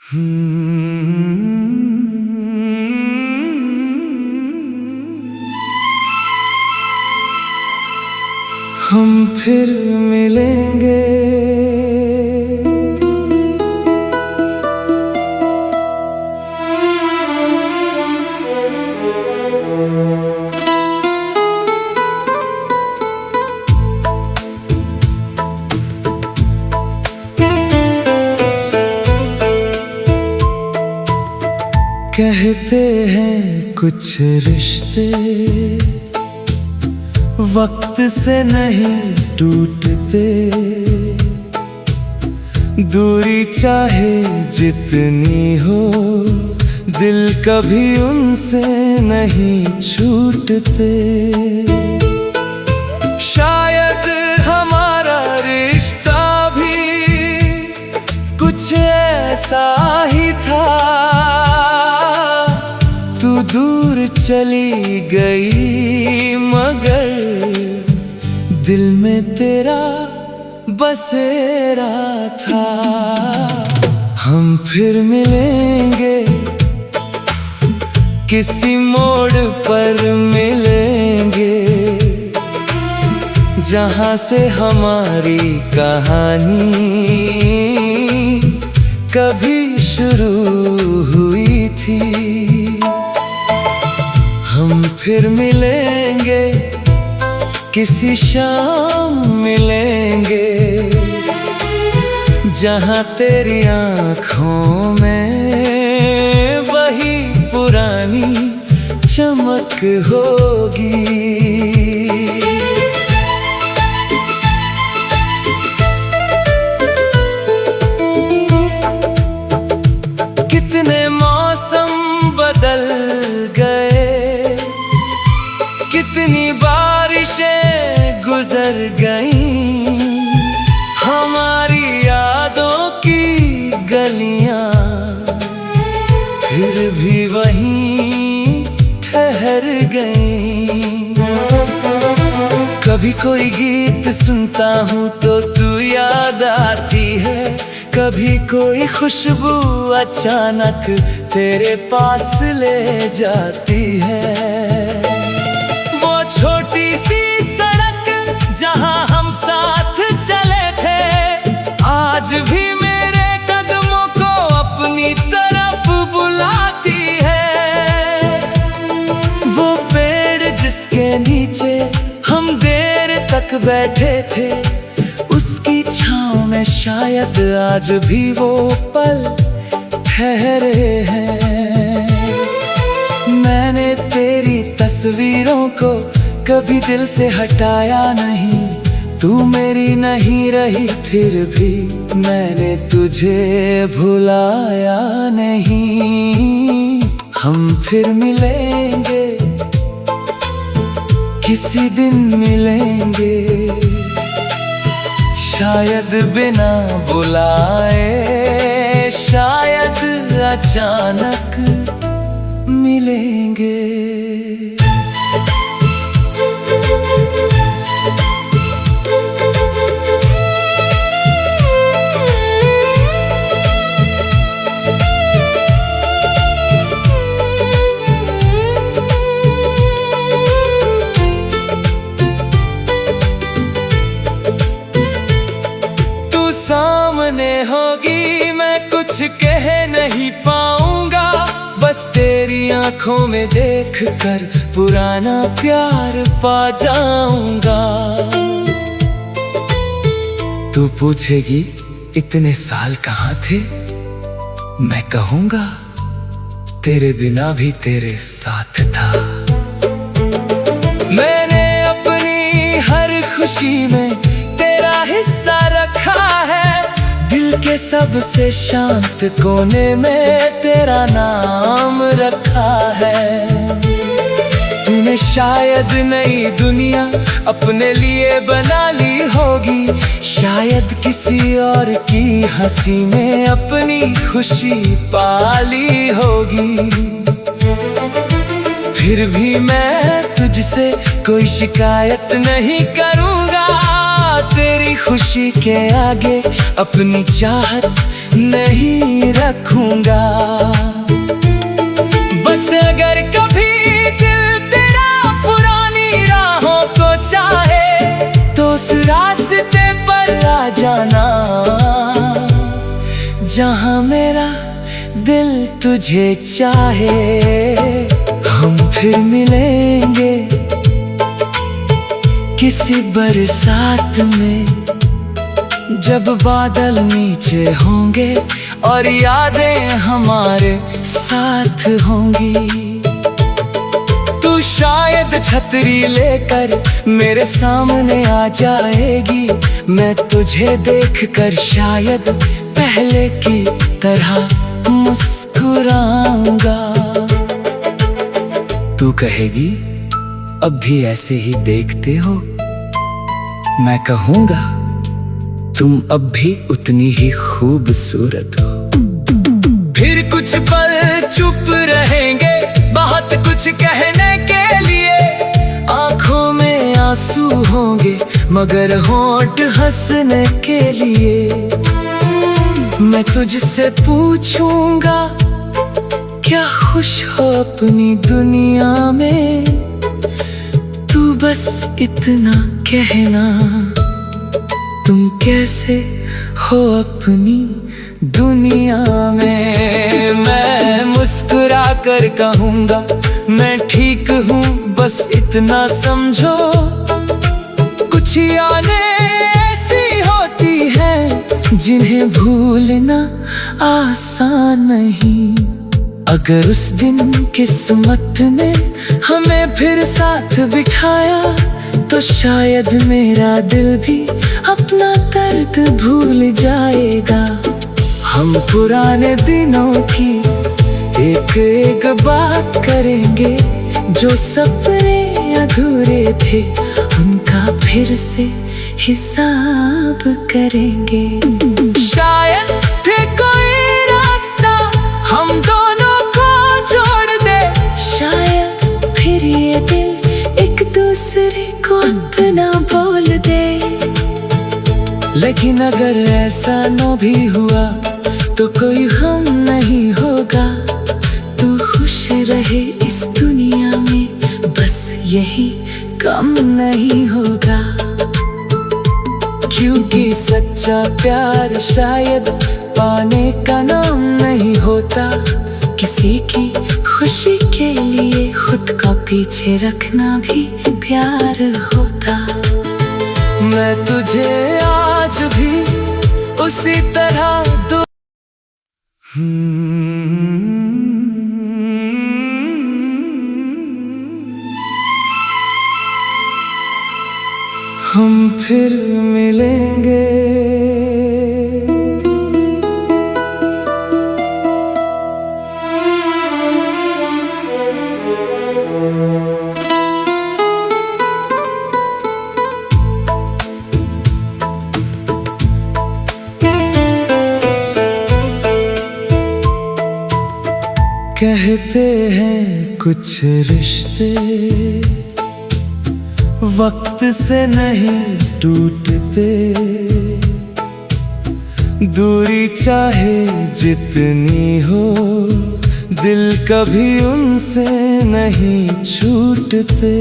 हम फिर मिलेंगे, कहते हैं कुछ रिश्ते वक्त से नहीं टूटते, दूरी चाहे जितनी हो दिल कभी उनसे नहीं छूटते। शायद हमारा रिश्ता भी कुछ ऐसा ही था, तू दूर चली गई मगर दिल में तेरा बसेरा था। हम फिर मिलेंगे, किसी मोड़ पर मिलेंगे, जहां से हमारी कहानी कभी शुरू हुई थी। हम फिर मिलेंगे, किसी शाम मिलेंगे, जहां तेरी आँखों में वही पुरानी चमक होगी। कितने मौसम बदल गए, कितनी बारिशें गुजर गईं, हमारी यादों की गलियां फिर भी वहीं ठहर गईं। कभी कोई गीत सुनता हूँ तो तू याद आती है, कभी कोई खुशबू अचानक तेरे पास ले जाती है। वो छोटी सी सड़क जहां हम साथ चले थे, आज भी मेरे कदमों को अपनी तरफ बुलाती है। वो पेड़ जिसके नीचे हम देर तक बैठे थे, उसकी छाँव में शायद आज भी वो पल ठहरे हैं। मैंने तेरी तस्वीरों को कभी दिल से हटाया नहीं, तू मेरी नहीं रही फिर भी मैंने तुझे भुलाया नहीं। हम फिर मिलेंगे, किसी दिन मिलेंगे, शायद बिना बुलाए, शायद अचानक मिलेंगे। सामने होगी मैं कुछ कह नहीं पाऊंगा, बस तेरी आंखों में देखकर पुराना प्यार पा जाऊंगा। तू पूछेगी इतने साल कहाँ थे, मैं कहूंगा तेरे बिना भी तेरे साथ था। मैंने अपनी हर खुशी में तेरा हिस्सा रखा है, दिल के सबसे शांत कोने में तेरा नाम रखा है। तूने शायद नई दुनिया अपने लिए बना ली होगी, शायद किसी और की हंसी में अपनी खुशी पाली होगी। फिर भी मैं तुझसे कोई शिकायत नहीं करूँगा, तेरी खुशी के आगे अपनी चाहत नहीं रखूंगा। बस अगर कभी दिल तेरा पुरानी राहों को चाहे तो उस रास्ते पर आ जाना जहां मेरा दिल तुझे चाहे। हम फिर मिलेंगे किसी बरसात में, जब बादल नीचे होंगे और यादें हमारे साथ होंगी। तू शायद छतरी लेकर मेरे सामने आ जाएगी, मैं तुझे देखकर शायद पहले की तरह मुस्कुराऊंगा। तू कहेगी अब भी ऐसे ही देखते हो, मैं कहूँगा तुम अब भी उतनी ही खूबसूरत हो। फिर कुछ पल चुप रहेंगे, बहुत कुछ कहने के लिए। आंखों में आंसू होंगे मगर होंठ हंसने के लिए। मैं तुझसे पूछूंगा क्या खुश हो अपनी दुनिया में, तू बस इतना कहना तुम कैसे हो अपनी दुनिया में। मैं मुस्कुरा कर कहूँगा मैं ठीक हूँ, बस इतना समझो। कुछ यादें ऐसी होती हैं जिन्हें भूलना आसान नहीं। अगर उस दिन किस्मत ने हमें फिर साथ बिठाया तो शायद मेरा दिल भी अपना दर्द भूल जाएगा। हम पुराने दिनों की एक एक बात करेंगे, जो सपने अधूरे थे उनका फिर से हिसाब करेंगे। शायद फिर कोई रास्ता हम दोनों को जोड़ दे, शायद फिर ये दिल एक दूसरे को अपना बोल दे। लेकिन अगर ऐसा न भी हुआ तो कोई गम नहीं होगा। तू खुश रहे इस दुनिया में, बस यही कम नहीं होगा। क्योंकि सच्चा प्यार शायद पाने का नाम नहीं होता, किसी की खुशी के लिए खुद का पीछे रखना भी प्यार होता। मैं तुझे आज भी उसी तरह हम फिर मिलेंगे कहते हैं कुछ रिश्ते वक्त से नहीं टूटते, दूरी चाहे जितनी हो दिल कभी उनसे नहीं छूटते।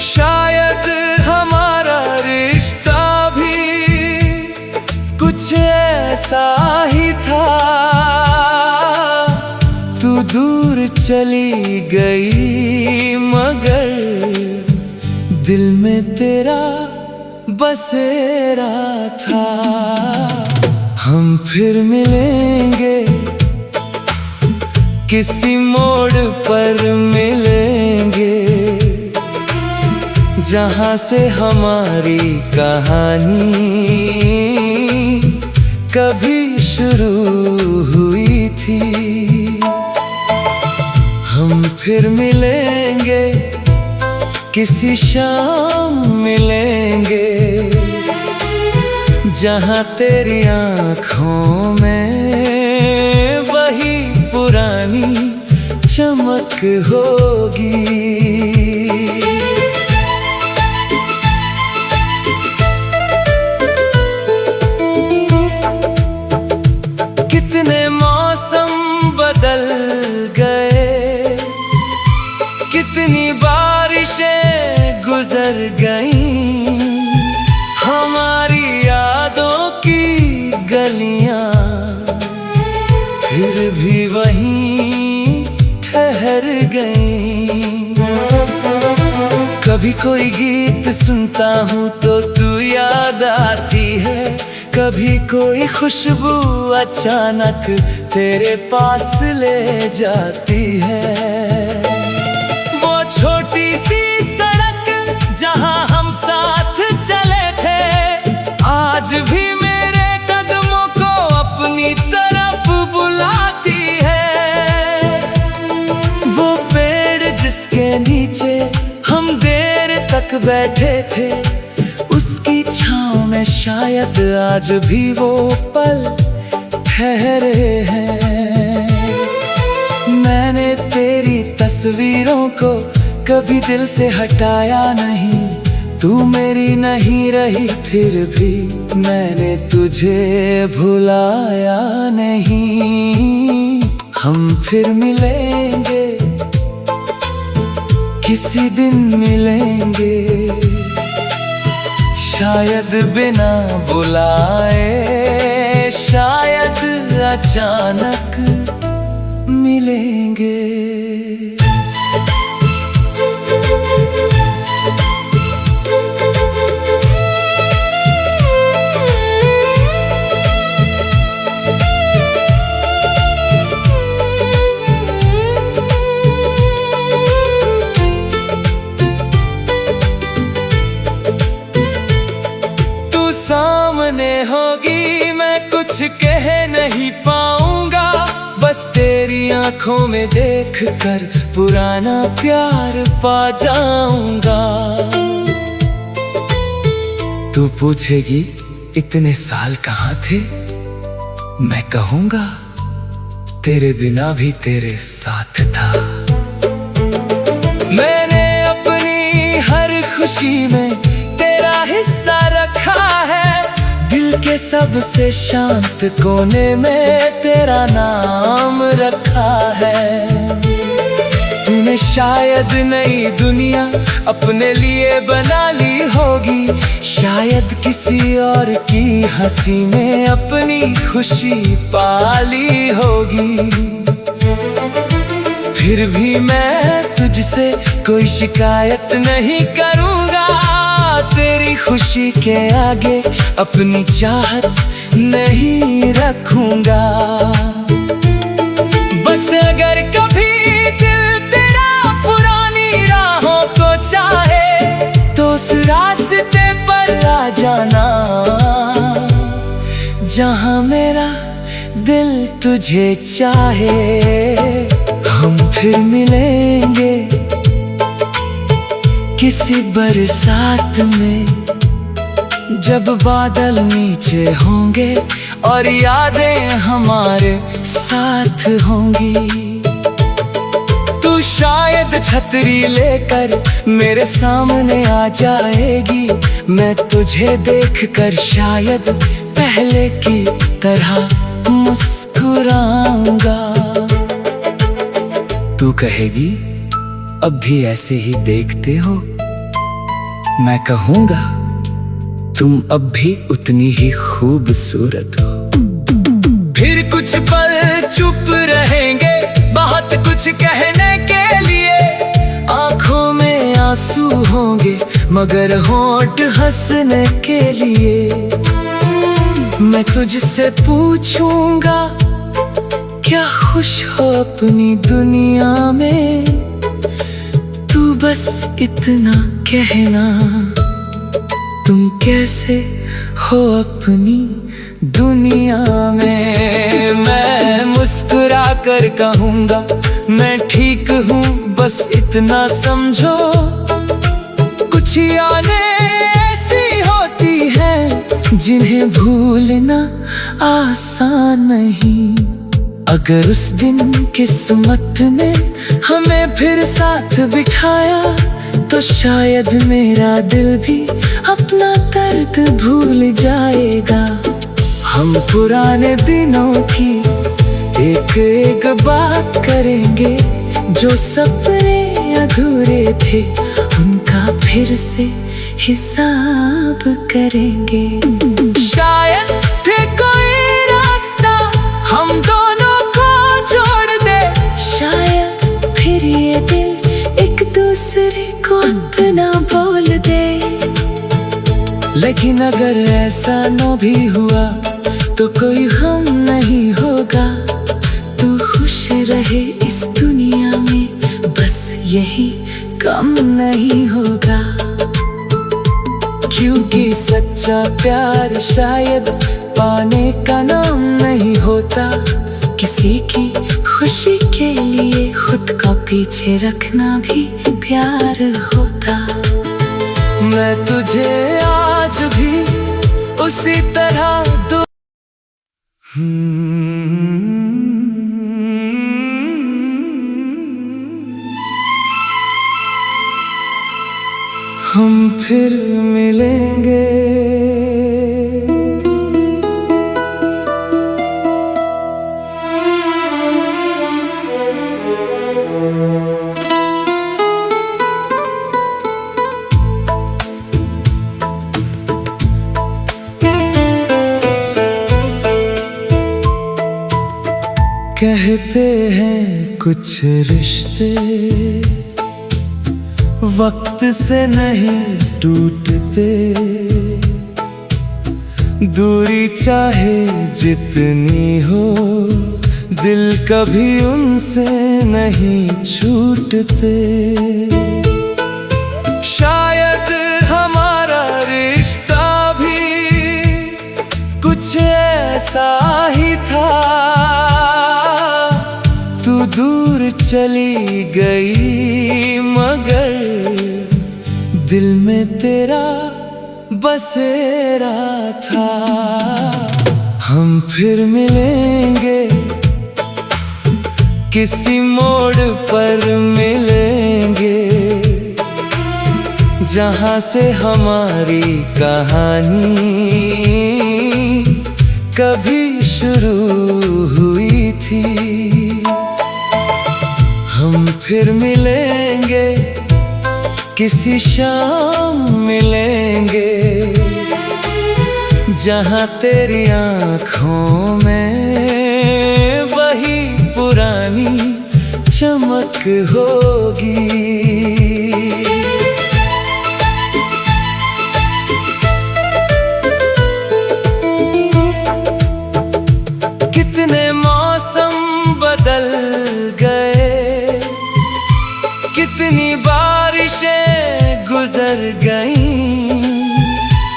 शायद हमारा रिश्ता भी कुछ ऐसा ही था, तू दूर चली गई मगर दिल में तेरा बसेरा था। हम फिर मिलेंगे किसी मोड़ पर मिलेंगे, जहां से हमारी कहानी कभी शुरू हुई थी। हम फिर मिलेंगे किसी शाम मिलेंगे, जहां तेरी आँखों में वही पुरानी चमक होगी। कर गई। कभी कोई गीत सुनता हूँ तो तू याद आती है, कभी कोई खुशबू अचानक तेरे पास ले जाती है। वो छोटी सी सड़क जहाँ हम साथ चले थे, आज भी मेरे कदमों को अपनी तरफ बुलाती है। वो पेड़ जिसके नीचे हम देर तक बैठे थे, उसकी छाँव में शायद आज भी वो पल ठहरे हैं। मैंने तेरी तस्वीरों को कभी दिल से हटाया नहीं, तू मेरी नहीं रही फिर भी मैंने तुझे भुलाया नहीं। हम फिर मिलेंगे, किसी दिन मिलेंगे, शायद बिना बुलाए, शायद अचानक मिलेंगे। सामने होगी मैं कुछ कह नहीं पाऊंगा, बस तेरी आंखों में देखकर पुराना प्यार पा जाऊंगा। तू पूछेगी इतने साल कहाँ थे, मैं कहूंगा तेरे बिना भी तेरे साथ था। मैंने अपनी हर खुशी में तेरा हिस्सा रखा है, दिल के सबसे शांत कोने में तेरा नाम रखा है। तूने शायद नई दुनिया अपने लिए बना ली होगी, शायद किसी और की हंसी में अपनी खुशी पाली होगी। फिर भी मैं तुझसे कोई शिकायत नहीं करूँगा, तेरी खुशी के आगे अपनी चाहत नहीं रखूंगा। बस अगर कभी दिल तेरा पुरानी राहों को चाहे, तो उस रास्ते पर आ जाना जहां मेरा दिल तुझे चाहे। हम फिर मिलेंगे किसी बरसात में, जब बादल नीचे होंगे और यादें हमारे साथ होंगी। तू शायद छतरी लेकर मेरे सामने आ जाएगी, मैं तुझे देखकर शायद पहले की तरह मुस्कुराऊंगा। तू कहेगी अब भी ऐसे ही देखते हो, मैं कहूँगा तुम अब भी उतनी ही खूबसूरत हो। फिर कुछ पल चुप रहेंगे, बहुत कुछ कहने के लिए, आंखों में आंसू होंगे मगर होंठ हंसने के लिए। मैं तुझसे पूछूंगा क्या खुश हो अपनी दुनिया में, तू बस इतना कहना तुम कैसे हो अपनी दुनिया में। मैं मुस्कुरा कर कहूँगा मैं ठीक हूँ, बस इतना समझो। कुछ यादें ऐसी होती हैं जिन्हें भूलना आसान नहीं। अगर उस दिन किस्मत ने हमें फिर साथ बिठाया, तो शायद मेरा दिल भी अपना दर्द भूल जाएगा। हम पुराने दिनों की एक एक बात करेंगे, जो सपने अधूरे थे उनका फिर से हिसाब करेंगे। शायद फिर कोई रास्ता हम दोनों को जोड़ दे, शायद फिर लेकिन अगर ऐसा न भी हुआ तो कोई हम नहीं होगा। तू खुश रहे इस दुनिया में, बस यही कम नहीं होगा। क्योंकि सच्चा प्यार शायद पाने का नाम नहीं होता, किसी की खुशी के लिए खुद का पीछे रखना भी प्यार होता। मैं तुझे आज भी उसी तरह हम फिर मिलेंगे। कहते हैं कुछ रिश्ते वक्त से नहीं टूटते, दूरी चाहे जितनी हो दिल कभी उनसे नहीं छूटते। शायद हमारा रिश्ता भी कुछ ऐसा ही था, तू दूर चली गई मगर दिल में तेरा बसेरा था। हम फिर मिलेंगे, किसी मोड़ पर मिलेंगे, जहाँ से हमारी कहानी कभी शुरू हुई थी। हम फिर मिलेंगे, किसी शाम मिलेंगे, जहाँ तेरी आँखों में वही पुरानी चमक होगी। कितने मौसम बदल गए, कितनी बारिशें गुजर गईं,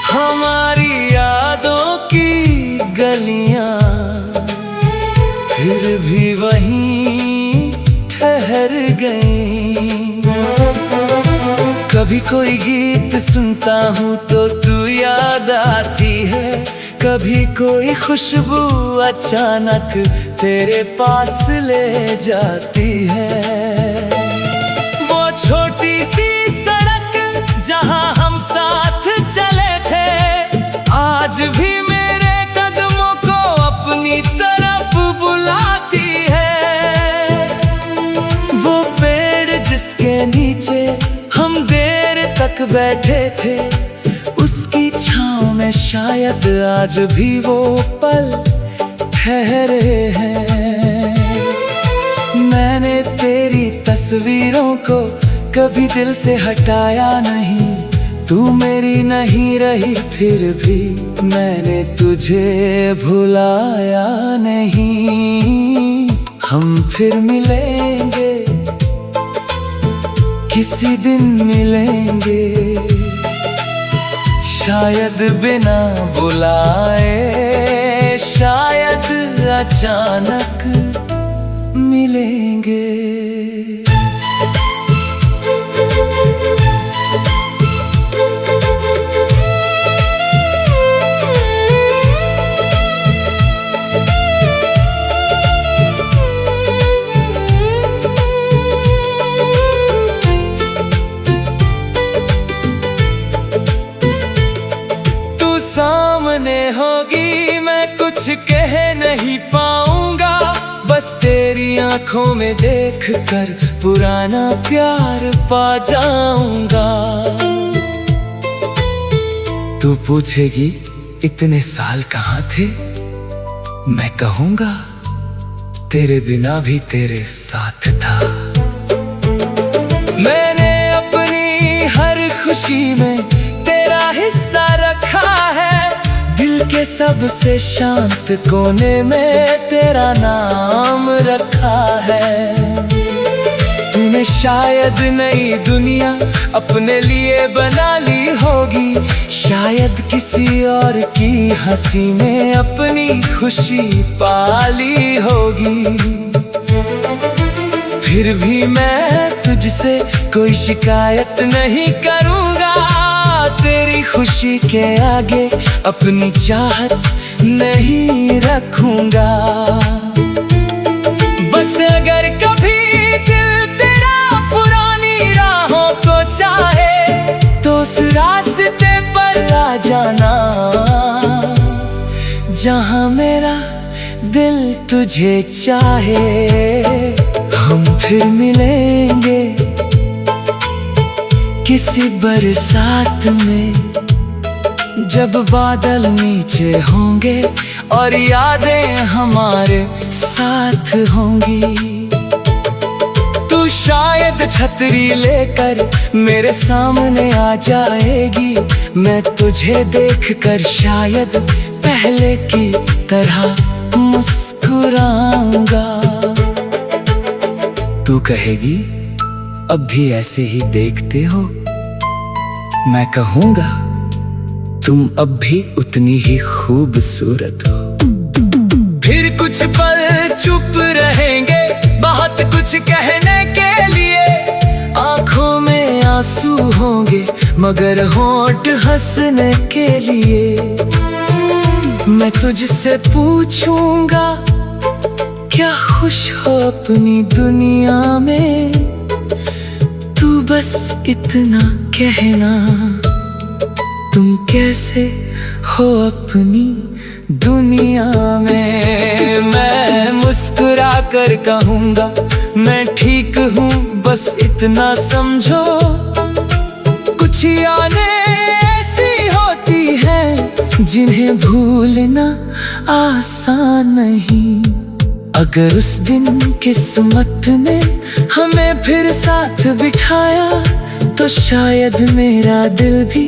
हमारी यादों की गलियां फिर भी वहीं ठहर गईं। कभी कोई गीत सुनता हूँ तो तू याद आती है, कभी कोई खुशबू अचानक तेरे पास ले जाती है। वो छोटी सी सड़क जहाँ हम साथ चले थे, आज भी मेरे कदमों को अपनी तरफ बुलाती है। वो पेड़ जिसके नीचे हम देर तक बैठे थे, उसकी छाँव में शायद आज भी वो पल ठहरे हैं। मैंने तेरी तस्वीरों को कभी दिल से हटाया नहीं, तू मेरी नहीं रही फिर भी मैंने तुझे भुलाया नहीं। हम फिर मिलेंगे, किसी दिन मिलेंगे, शायद बिना बुलाए, शायद अचानक मिलेंगे। सामने होगी मैं कुछ कह नहीं पाऊंगा, बस तेरी आंखों में देखकर पुराना प्यार पा जाऊंगा। तू पूछेगी इतने साल कहाँ थे, मैं कहूंगा तेरे बिना भी तेरे साथ था। मैंने अपनी हर खुशी में तेरा तेरा हिस्सा रखा है। दिल के सबसे शांत कोने में तेरा नाम रखा है। तूने शायद नई दुनिया अपने लिए बना ली होगी, शायद किसी और की हंसी में अपनी खुशी पाली होगी। फिर भी मैं तुझसे कोई शिकायत नहीं करूँगा, तेरी खुशी के आगे अपनी चाहत नहीं रखूँगा। बस अगर कभी दिल तेरा पुरानी राहों को चाहे तो उस रास्ते पर आ जाना जहाँ मेरा दिल तुझे चाहे। हम फिर मिलेंगे किसी बरसात में, जब बादल नीचे होंगे और यादें हमारे साथ होंगी। तू शायद छतरी लेकर मेरे सामने आ जाएगी, मैं तुझे देखकर शायद पहले की तरह मुस्कुराऊंगा। तू कहेगी अब भी ऐसे ही देखते हो, मैं कहूँगा तुम अब भी उतनी ही खूबसूरत हो। फिर कुछ पल चुप रहेंगे, बहुत कुछ कहने के लिए। आंखों में आंसू होंगे मगर होंठ हंसने के लिए। मैं तुझसे पूछूंगा क्या खुश हो अपनी दुनिया में, तू बस इतना कहना तुम कैसे हो अपनी दुनिया में। मैं मुस्कुरा कर कहूँगा मैं ठीक हूँ, बस इतना समझो। कुछ यादें ऐसी होती हैं जिन्हें भूलना आसान नहीं। अगर उस दिन किस्मत ने हमें फिर साथ बिठाया तो शायद मेरा दिल भी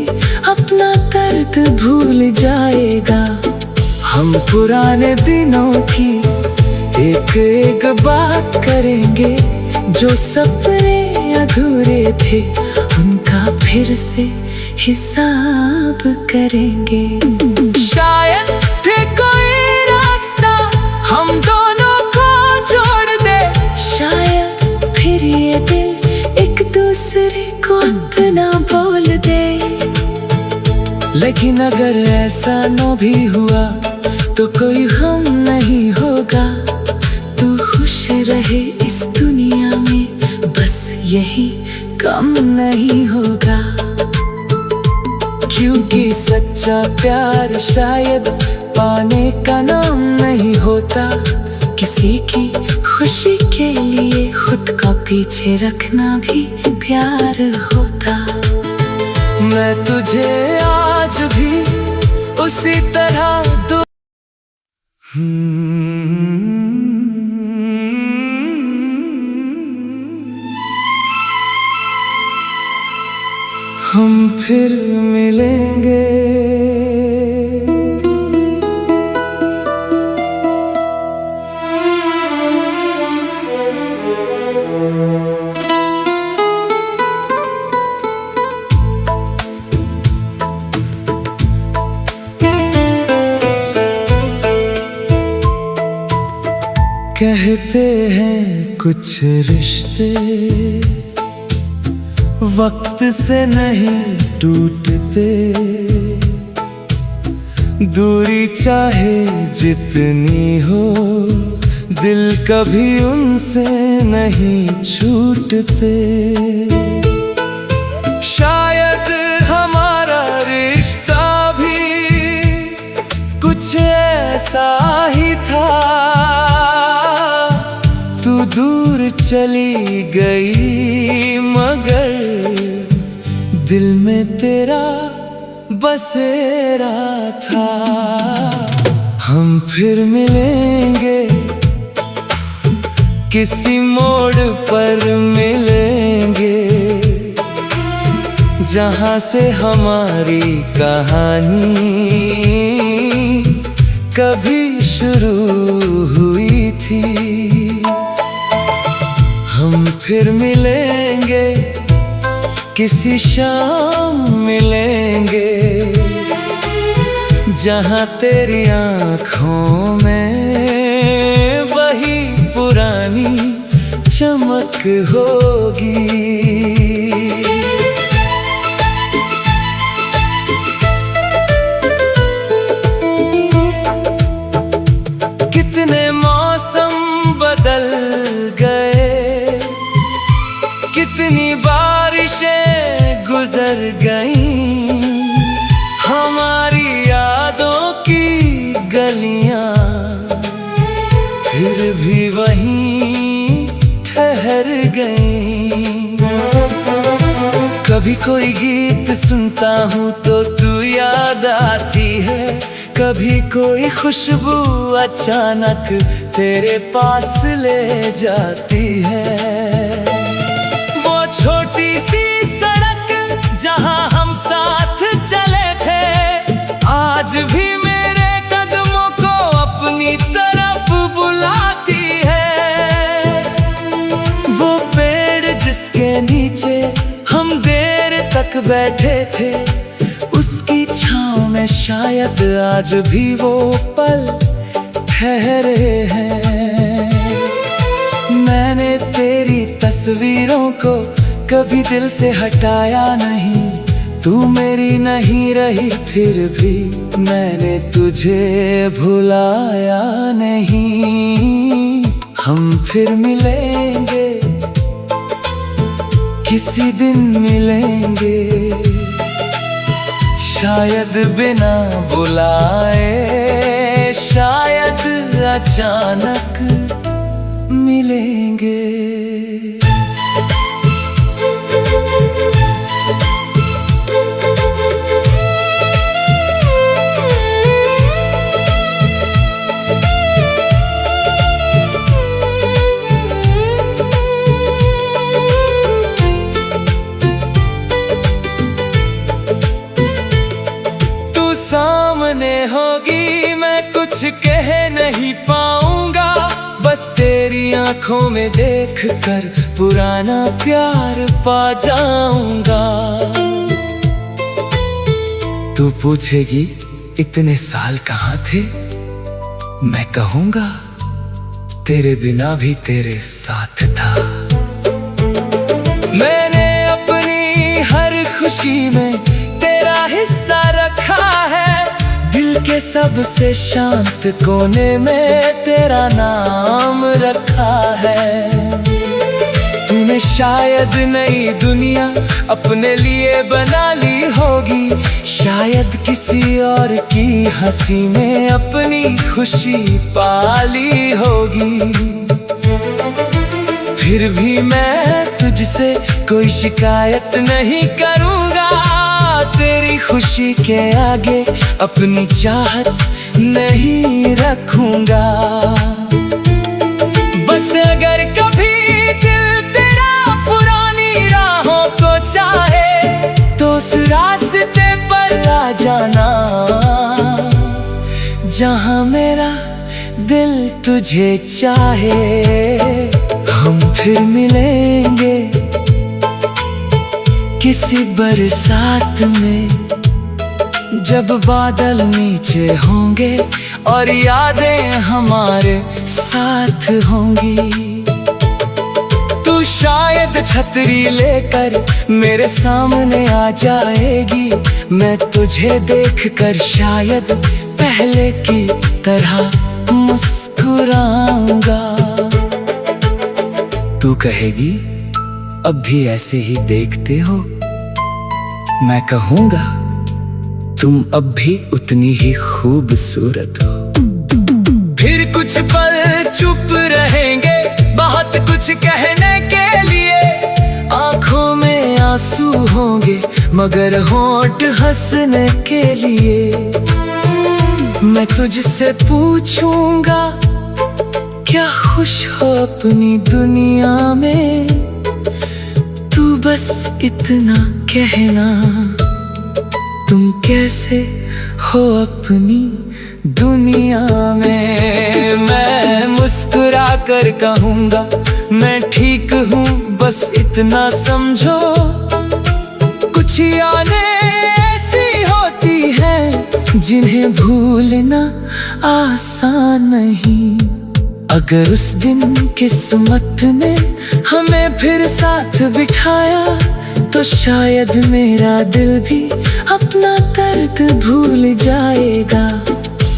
अपना दर्द भूल जाएगा। हम पुराने दिनों की एक एक बात करेंगे, जो सपने अधूरे थे उनका फिर से हिसाब करेंगे। शायद फिर कोई रास्ता हम दोनों को जोड़ दे, शायद फिर ये दिल एक दूसरे को अपना बोल दे। लेकिन अगर ऐसा न भी हुआ तो कोई गम नहीं होगा। तू खुश रहे इस दुनिया में, बस यही कम नहीं होगा। क्योंकि सच्चा प्यार शायद पाने का नाम नहीं होता, किसी की खुशी के लिए खुद का पीछे रखना भी प्यार होता। मैं तुझे आज भी उसी तरह हम फिर मिलेंगे कहते हैं कुछ रिश्ते वक्त से नहीं टूटते, दूरी चाहे जितनी हो दिल कभी उनसे नहीं छूटते। शायद हमारा रिश्ता भी कुछ ऐसा ही था, तू दूर चली गई मगर दिल में तेरा बसेरा था। हम फिर मिलेंगे किसी मोड़ पर मिलेंगे, जहाँ से हमारी कहानी कभी शुरू हुई थी। हम फिर मिलेंगे, किसी शाम मिलेंगे, जहाँ तेरी आँखों में वही पुरानी चमक होगी। कितने मौसम बदल गए, कितनी बारिशें गुजर गईं, हमारी यादों की गलियां फिर भी वहीं ठहर गईं। कभी कोई गीत सुनता हूँ तो तू याद आती है, कभी कोई खुशबू अचानक तेरे पास ले जाती है। वो छोटी सी सड़क जहाँ हम साथ चले थे, आज भी मेरे कदमों को अपनी तरफ बुलाती है। वो पेड़ जिसके नीचे हम देर तक बैठे थे, उसकी छाँव में शायद आज भी वो पल ठहरे हैं। मैंने तेरी तस्वीरों को कभी दिल से हटाया नहीं, तू मेरी नहीं रही फिर भी मैंने तुझे भुलाया नहीं। हम फिर मिलेंगे, किसी दिन मिलेंगे, शायद बिना बुलाए, शायद अचानक मिलेंगे। सामने होगी, मैं कुछ कह नहीं पाऊंगा, बस तेरी आंखों में देखकर पुराना प्यार पा जाऊंगा। तू पूछेगी इतने साल कहाँ थे, मैं कहूंगा तेरे बिना भी तेरे साथ था। मैंने अपनी हर खुशी में तेरा हिस्सा रखा है, दिल के सबसे शांत कोने में तेरा नाम रखा है। तूने शायद नई दुनिया अपने लिए बना ली होगी, शायद किसी और की हंसी में अपनी खुशी पाली होगी। फिर भी मैं तुझसे कोई शिकायत नहीं करूँगा, तेरी खुशी के आगे अपनी चाहत नहीं रखूंगा। बस अगर कभी दिल तेरा पुरानी राहों को चाहे, तो उस रास्ते पर आ जाना जहां मेरा दिल तुझे चाहे। हम फिर मिलेंगे किसी बरसात में, जब बादल नीचे होंगे और यादें हमारे साथ होंगी। तू शायद छतरी लेकर मेरे सामने आ जाएगी, मैं तुझे देखकर शायद पहले की तरह मुस्कुराऊंगा। तू कहेगी अब भी ऐसे ही देखते हो, मैं कहूँगा तुम अब भी उतनी ही खूबसूरत हो। फिर कुछ पल चुप रहेंगे, बहुत कुछ कहने के लिए, आंखों में आंसू होंगे मगर होंठ हंसने के लिए। मैं तुझसे पूछूंगा क्या खुश हो अपनी दुनिया में, तू बस बस इतना कहना, तुम कैसे हो अपनी दुनिया में। मैं मुस्कुरा कर कहूँगा मैं ठीक हूँ, बस इतना समझो। कुछ यादें ऐसी होती हैं जिन्हें भूलना आसान नहीं। अगर उस दिन किस्मत ने हमें फिर साथ बिठाया, तो शायद मेरा दिल भी अपना दर्द भूल जाएगा।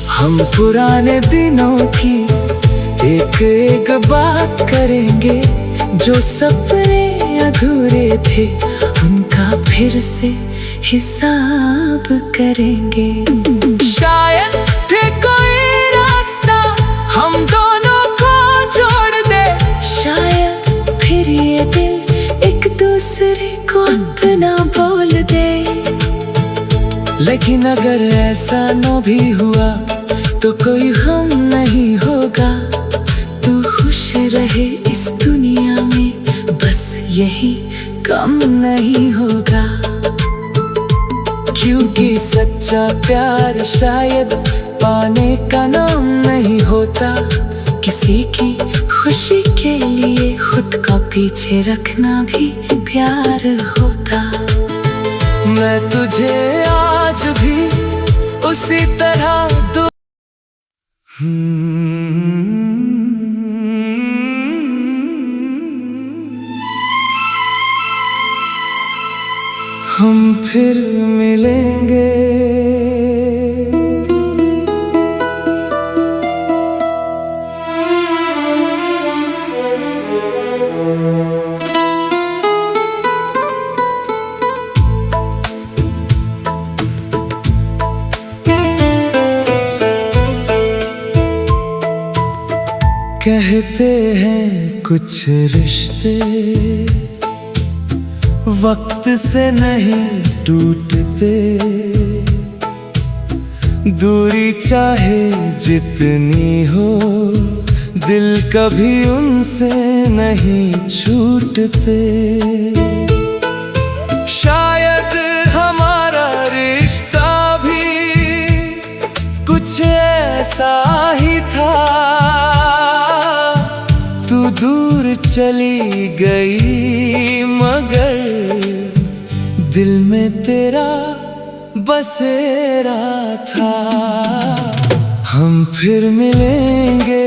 हम पुराने दिनों की एक एक बात करेंगे, जो सपने अधूरे थे उनका फिर से हिसाब करेंगे। शायद फिर कोई रास्ता हम दोनों को जोड़ दे, शायद फिर ये दिल एक दूसरे को अपना बोल दे। लेकिन अगर ऐसा न भी हुआ तो कोई गम नहीं होगा। तू खुश रहे इस दुनिया में, बस यही कम नहीं होगा। क्योंकि सच्चा प्यार शायद पाने का नाम नहीं होता। किसी की खुशी के लिए खुद का पीछे रखना भी प्यार होता। मैं तुझे आज भी उसी तरह हम फिर मिलेंगे। कहते हैं कुछ रिश्ते वक्त से नहीं टूटते, दूरी चाहे जितनी हो दिल कभी उनसे नहीं छूटते। शायद हमारा रिश्ता भी कुछ ऐसा ही था। तू दूर चली गई मगर दिल में तेरा बसेरा था। हम फिर मिलेंगे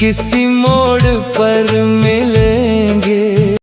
किसी मोड़ पर मिले